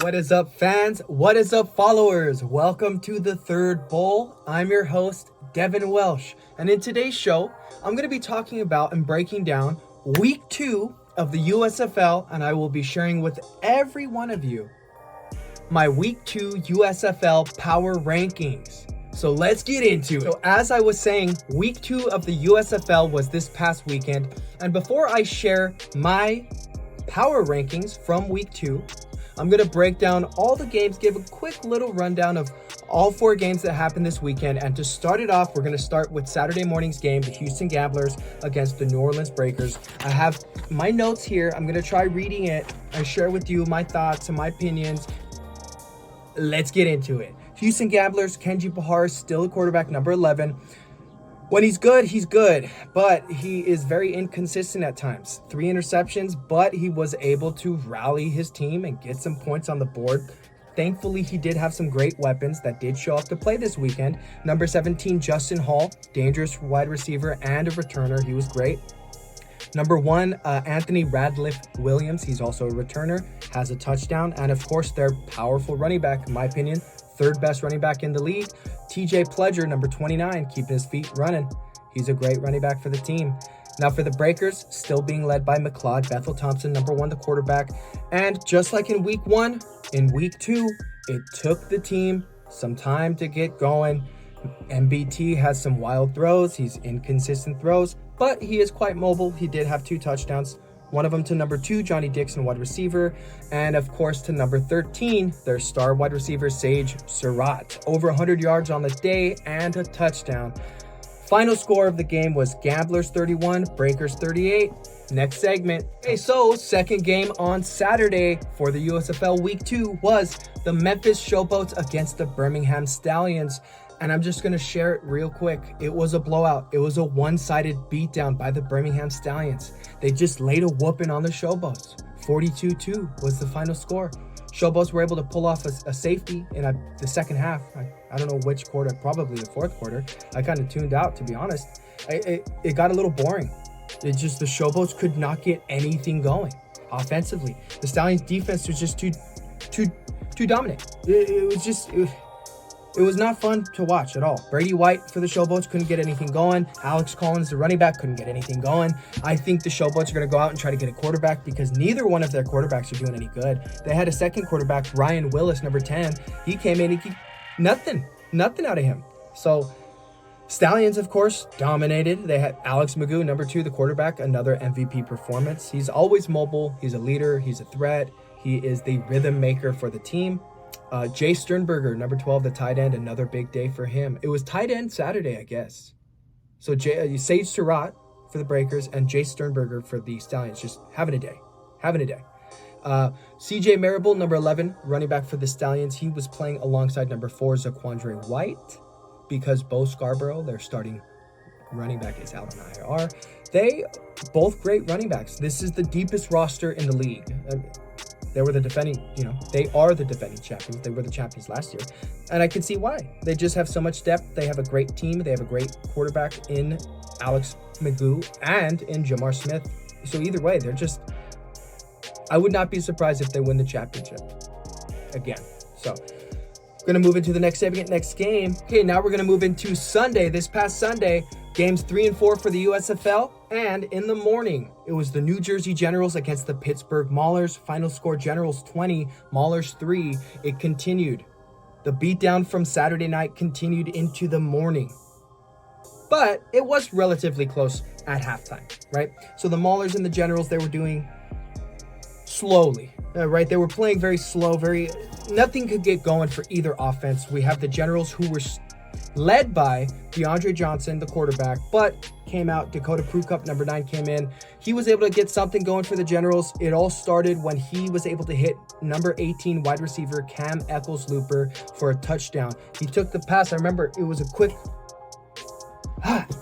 What is up, fans? What is up, followers? Welcome to the Third Bowl. I'm your host, Devin Welsh, and in today's show, I'm going to be talking about and breaking down Week 2 of the USFL, and I will be sharing with every one of you my Week 2 USFL power rankings. So let's get into it. So as I was saying, Week 2 of the USFL was this past weekend, and before I share my power rankings from Week 2, I'm going to break down all the games, give a quick little rundown of all 4 games that happened this weekend. And to start it off, we're going to start with Saturday morning's game, the Houston Gamblers against the New Orleans Breakers. I have my notes here. I'm going to try reading it and share with you my thoughts and my opinions. Let's get into it. Houston Gamblers, Kenji Bahar is still the quarterback, number 11. When he's good, but he is very inconsistent at times. 3 interceptions, but he was able to rally his team and get some points on the board. Thankfully, he did have some great weapons that did show up to play this weekend. Number 17, Justin Hall, dangerous wide receiver and a returner. He was great. Number 1, Anthony Radcliffe Williams. He's also a returner, has a touchdown. And of course, their powerful running back, in my opinion, 3rd best running back in the league. TJ Pledger, number 29, keeping his feet running. He's a great running back for the team. Now for the Breakers, still being led by McLeod, Bethel-Thompson, number 1, the quarterback. And just like in Week 1, in Week 2, it took the team some time to get going. MBT has some wild throws. He's inconsistent throws, but he is quite mobile. He did have 2 touchdowns. One of them to number 2, Johnny Dixon, wide receiver. And of course to number 13, their star wide receiver, Sage Surratt. Over 100 yards on the day and a touchdown. Final score of the game was Gamblers 31, Breakers 38. Next segment. Okay, so second game on Saturday for the USFL Week 2 was the Memphis Showboats against the Birmingham Stallions. And I'm just going to share it real quick. It was a blowout. It was a one-sided beatdown by the Birmingham Stallions. They just laid a whooping on the Showboats. 42-2 was the final score. Showboats were able to pull off a safety in the second half. I don't know which quarter, probably the 4th quarter. I kind of tuned out, to be honest. It got a little boring. The Showboats could not get anything going offensively. The Stallions' defense was just too dominant. It was not fun to watch at all. Brady White for the Showboats couldn't get anything going. Alex Collins, the running back, couldn't get anything going. I think the Showboats are going to go out and try to get a quarterback because neither one of their quarterbacks are doing any good. They had a second quarterback, Ryan Willis, number 10. He came in, nothing out of him. So Stallions, of course, dominated. They had Alex McGough, number 2, the quarterback, another MVP performance. He's always mobile. He's a leader. He's a threat. He is the rhythm maker for the team. Jace Sternberger, number 12, the tight end, another big day for him. It was tight end Saturday, I guess. So Sage Surratt for the Breakers and Jace Sternberger for the Stallions, just having a day. CJ Marable, number 11, running back for the Stallions. He was playing alongside number 4, Zaquandre White, because Bo Scarborough, their starting running back, is out on IR. They both great running backs. This is the deepest roster in the league. They were the defending, they are the defending champions. They were the champions last year. And I can see why. They just have so much depth. They have a great team. They have a great quarterback in Alex McGough and in Jamar Smith. So either way, I would not be surprised if they win the championship again. So we're going to move into the next game. Okay, now we're going to move into Sunday, this past Sunday. Games 3 and 4 for the USFL, and in the morning, it was the New Jersey Generals against the Pittsburgh Maulers. Final score, Generals 20, Maulers 3. It continued. The beatdown from Saturday night continued into the morning. But it was relatively close at halftime, right? So the Maulers and the Generals, they were doing slowly, right? They were playing very slow, nothing could get going for either offense. We have the Generals who were led by DeAndre Johnson, the quarterback, but came out. Dakota Prukup, number 9, came in. He was able to get something going for the Generals. It all started when he was able to hit number 18 wide receiver Cam Eccles-Looper for a touchdown. He took the pass. I remember it was a quick...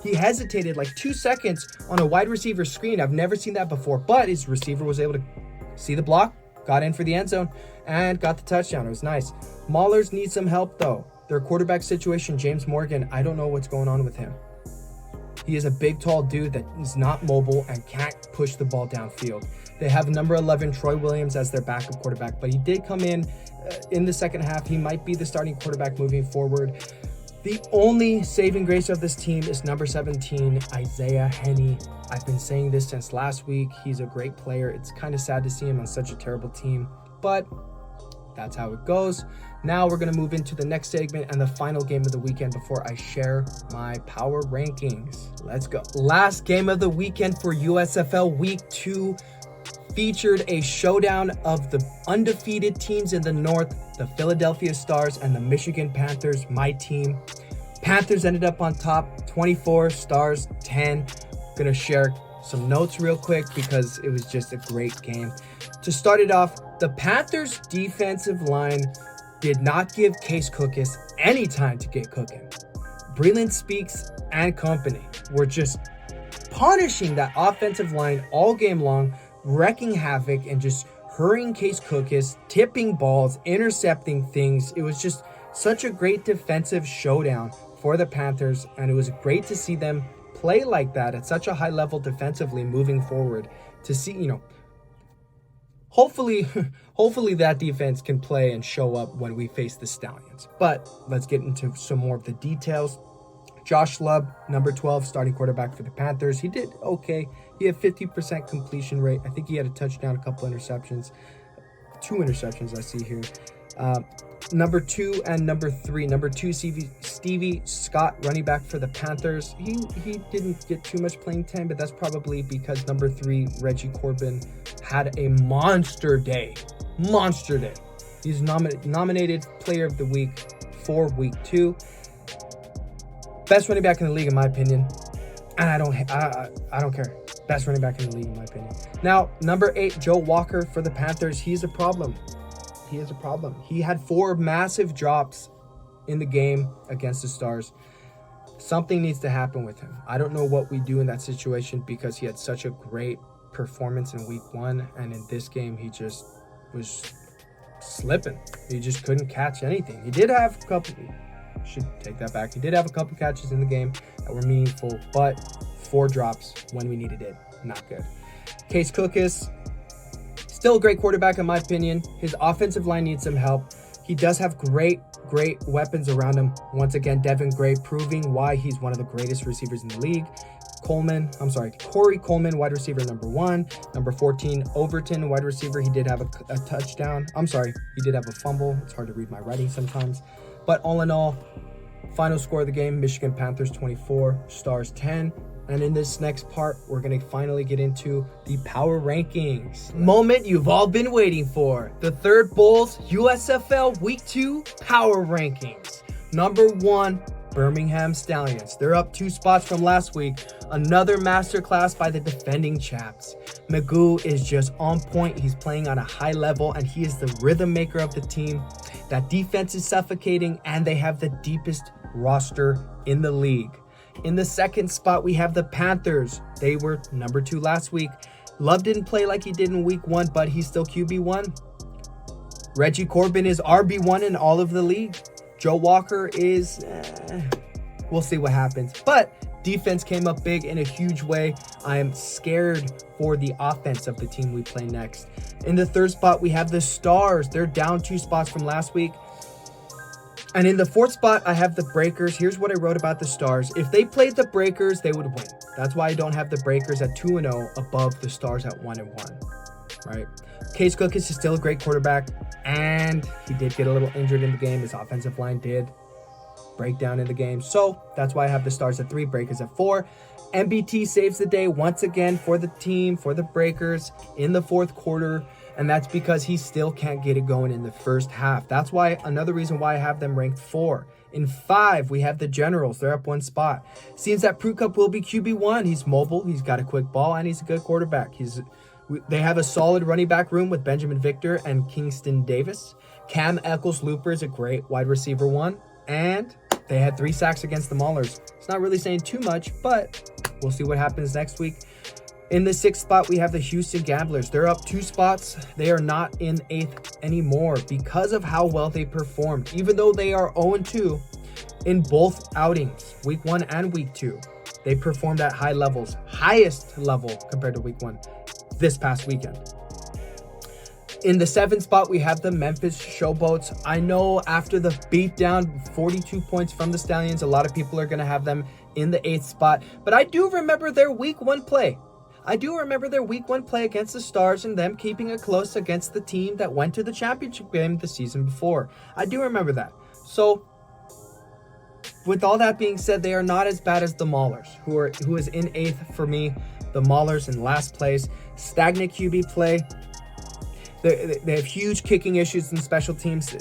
He hesitated like 2 seconds on a wide receiver screen. I've never seen that before, but his receiver was able to see the block, got in for the end zone, and got the touchdown. It was nice. Maulers need some help, though. Their quarterback situation, James Morgan, I don't know what's going on with him. He is a big, tall dude that is not mobile and can't push the ball downfield. They have number 11, Troy Williams, as their backup quarterback, but he did come in the second half. He might be the starting quarterback moving forward. The only saving grace of this team is number 17, Isaiah Henney. I've been saying this since last week. He's a great player. It's kind of sad to see him on such a terrible team, but that's how it goes. Now we're going to move into the next segment and the final game of the weekend before I share my power rankings. Let's go. Last game of the weekend for USFL Week 2 featured a showdown of the undefeated teams in the North, the Philadelphia Stars and the Michigan Panthers, my team. Panthers ended up on top, 24, Stars 10. Gonna share some notes real quick because it was just a great game. To start it off, the Panthers defensive line did not give Case Cookus any time to get cooking. Breland Speaks and company were just punishing that offensive line all game long, wrecking havoc and just hurrying Case Cookus, tipping balls, intercepting things. It was just such a great defensive showdown for the Panthers, and it was great to see them play like that at such a high level defensively moving forward. To see, hopefully that defense can play and show up when we face the Stallions. But let's get into some more of the details. Josh Lubb, number 12, starting quarterback for the Panthers. He did okay. He had 50% completion rate. I think he had a touchdown, a couple interceptions. 2 interceptions I see here. Number 2 and number 3. Number 2, Stevie Scott, running back for the Panthers. He didn't get too much playing time, but that's probably because number 3, Reggie Corbin, had a monster day. Monster day. He's nominated Player of the Week for Week 2. Best running back in the league, in my opinion. And I don't care. Best running back in the league, in my opinion. Now, number 8, Joe Walker for the Panthers. He's a problem. He is a problem. He had 4 massive drops in the game against the Stars. Something needs to happen with him. I don't know what we do in that situation because he had such a great performance in Week 1. And in this game, he just was slipping. He just couldn't catch anything. He did have a couple... Should take that back. He did have a couple catches in the game that were meaningful, but 4 drops when we needed it. Not good. Case Cookus, still a great quarterback in my opinion. His offensive line needs some help. He does have great weapons around him. Once again, Devin Gray proving why he's one of the greatest receivers in the league. Corey Coleman, wide receiver number 1. Number 14, Overton, wide receiver. He did have a touchdown. He did have a fumble. It's hard to read my writing sometimes. But all in all, final score of the game, Michigan Panthers 24, Stars 10. And in this next part, we're going to finally get into the power rankings. Moment you've all been waiting for. The Third Bowls USFL Week 2 power rankings. Number 1, Birmingham Stallions. They're up 2 spots from last week. Another masterclass by the defending chaps. McGough is just on point. He's playing on a high level, and he is the rhythm maker of the team. That defense is suffocating, and they have the deepest roster in the league. In the second spot, we have the Panthers. They were number 2 last week. Love didn't play like he did in Week 1, but he's still QB1. Reggie Corbin is RB1 in all of the league. Joe Walker is... we'll see what happens. But defense came up big in a huge way. I am scared for the offense of the team we play next. In the third spot, we have the Stars. They're down 2 spots from last week. And in the fourth spot, I have the Breakers. Here's what I wrote about the Stars. If they played the Breakers, they would win. That's why I don't have the Breakers at 2-0 above the Stars at 1-1, right? Case Cookus is still a great quarterback, and he did get a little injured in the game. His offensive line did break down in the game. So that's why I have the Stars at 3, Breakers at 4. MBT saves the day once again for the team, for the Breakers in the fourth quarter. And that's because he still can't get it going in the first half. That's why another reason why I have them ranked 4. In 5, we have the Generals. They're up 1 spot. Seems that Prukup will be QB1. He's mobile. He's got a quick ball, and he's a good quarterback. They have a solid running back room with Benjamin Victor and Kingston Davis. Cam Eccles-Looper is a great wide receiver 1. And they had 3 sacks against the Maulers. It's not really saying too much, but we'll see what happens next week. In the 6th spot, we have the Houston Gamblers. They're up 2 spots. They are not in 8th anymore because of how well they performed, even though they are 0-2 in both outings, Week 1 and Week 2. They performed at high levels, highest level compared to week 1 this past weekend. In the 7th spot, we have the Memphis Showboats. I know after the beatdown, 42 points from the Stallions, a lot of people are going to have them in the 8th spot. But I do remember their week 1 play. Against the Stars and them keeping it close against the team that went to the championship game the season before. I do remember that. So, with all that being said, they are not as bad as the Maulers, who is in 8th for me. The Maulers in last place. Stagnant QB play. They have huge kicking issues in special teams.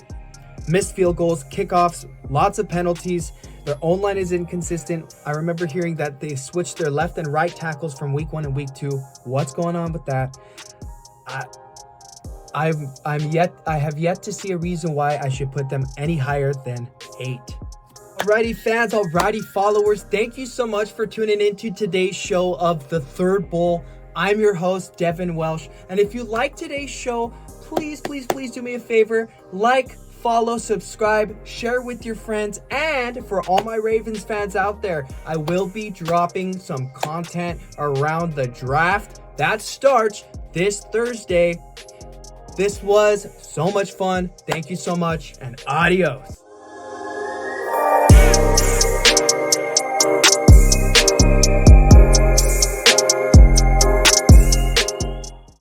Missed field goals, kickoffs, lots of penalties. Their own line is inconsistent. I remember hearing that they switched their left and right tackles from week 1 and week 2. What's going on with that? I have yet to see a reason why I should put them any higher than 8. Alrighty fans, alrighty followers, thank you so much for tuning into today's show of the Third Bowl. I'm your host, Devin Welsh, and if you like today's show, please do me a favor, like, follow, subscribe, share with your friends, and for all my Ravens fans out there, I will be dropping some content around the draft that starts this Thursday. This was so much fun. Thank you so much, and adios.